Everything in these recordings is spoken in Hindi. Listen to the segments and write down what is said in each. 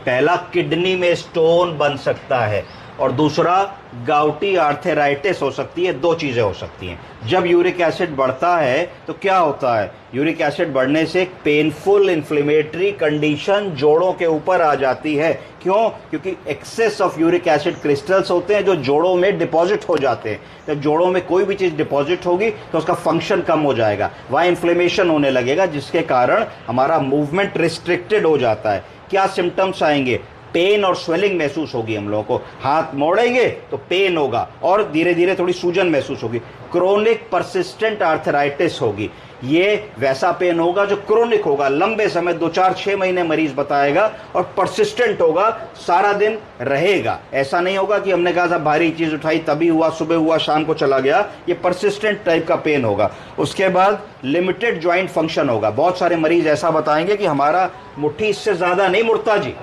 पहला, किडनी में स्टोन बन सकता है, और दूसरा गाउटी आर्थराइटिस हो सकती है। दो चीज़ें हो सकती हैं। जब यूरिक एसिड बढ़ता है तो क्या होता है, यूरिक एसिड बढ़ने से एक पेनफुल इन्फ्लेमेटरी कंडीशन जोड़ों के ऊपर आ जाती है। क्यों? क्योंकि excess of uric acid crystals होते हैं जो जोड़ों में डिपॉजिट हो जाते हैं। जब जोड़ों में कोई भी चीज़ डिपॉजिट होगी तो उसका फंक्शन कम हो जाएगा, वहाँ इन्फ्लेमेशन होने लगेगा, जिसके कारण हमारा मूवमेंट रिस्ट्रिक्टेड हो जाता है। क्या सिम्टम्स आएंगे? पेन और स्वेलिंग महसूस होगी हम लोगों को, हाथ मोड़ेंगे तो पेन होगा और धीरे धीरे थोड़ी सूजन महसूस होगी। क्रोनिक परसिस्टेंट आर्थराइटिस होगी। ये वैसा पेन होगा जो क्रोनिक होगा, लंबे समय 2-4-6 महीने मरीज बताएगा, और परसिस्टेंट होगा, सारा दिन रहेगा। ऐसा नहीं होगा कि हमने कहा था भारी चीज उठाई तभी हुआ, सुबह हुआ, शाम को चला गया। ये परसिस्टेंट टाइप का पेन होगा। उसके बाद लिमिटेड ज्वाइंट फंक्शन होगा। बहुत सारे मरीज ऐसा बताएंगे कि हमारा मुट्ठी इससे ज्यादा नहीं मुड़ता जी,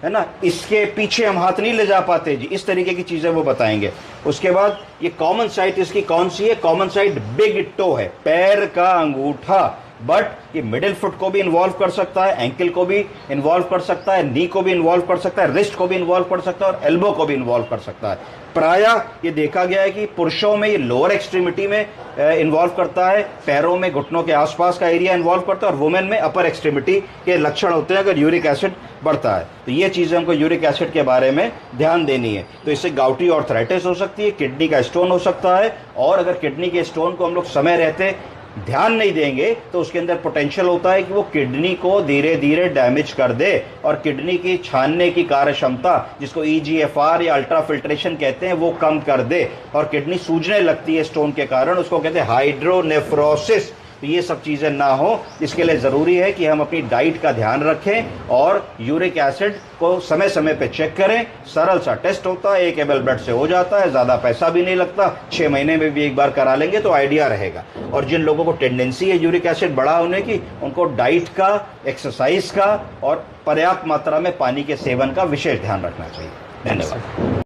है ना, इसके पीछे हम हाथ नहीं ले जा पाते जी, इस तरीके की चीजें वो बताएंगे। उसके बाद ये कॉमन साइट इसकी कौन सी है? कॉमन साइट बिग टो है, पैर का अंगूठा। बट ये मिडिल फुट को भी इन्वॉल्व कर सकता है, एंकल को भी इन्वॉल्व कर सकता है, नी को भी इन्वॉल्व कर सकता है, रिस्ट को भी इन्वॉल्व कर सकता है, और एल्बो को भी इन्वॉल्व कर सकता है। प्रायः ये देखा गया है कि पुरुषों में ये लोअर एक्सट्रीमिटी में इन्वॉल्व करता है, पैरों में घुटनों के आसपास का एरिया इन्वॉल्व करता है, और वुमेन में अपर एक्सट्रीमिटी के लक्षण होते हैं अगर यूरिक एसिड बढ़ता है। तो ये चीज़ें हमको यूरिक एसिड के बारे में ध्यान देनी है। तो इससे गाउटी आर्थराइटिस हो सकती है, किडनी का स्टोन हो सकता है, और अगर किडनी के स्टोन को हम लोग समय रहते ध्यान नहीं देंगे तो उसके अंदर पोटेंशियल होता है कि वो किडनी को धीरे धीरे डैमेज कर दे, और किडनी की छानने की कार्य क्षमता, जिसको EGFR या अल्ट्रा फिल्ट्रेशन कहते हैं, वो कम कर दे, और किडनी सूजने लगती है स्टोन के कारण, उसको कहते हैं हाइड्रोनेफ्रोसिस। तो ये सब चीज़ें ना हो, इसके लिए ज़रूरी है कि हम अपनी डाइट का ध्यान रखें और यूरिक एसिड को समय समय पे चेक करें। सरल सा टेस्ट होता है, 1 ml ब्लड से हो जाता है, ज़्यादा पैसा भी नहीं लगता, 6 महीने में भी एक बार करा लेंगे तो आइडिया रहेगा। और जिन लोगों को टेंडेंसी है यूरिक एसिड बढ़ा होने की, उनको डाइट का, एक्सरसाइज का और पर्याप्त मात्रा में पानी के सेवन का विशेष ध्यान रखना चाहिए। धन्यवाद।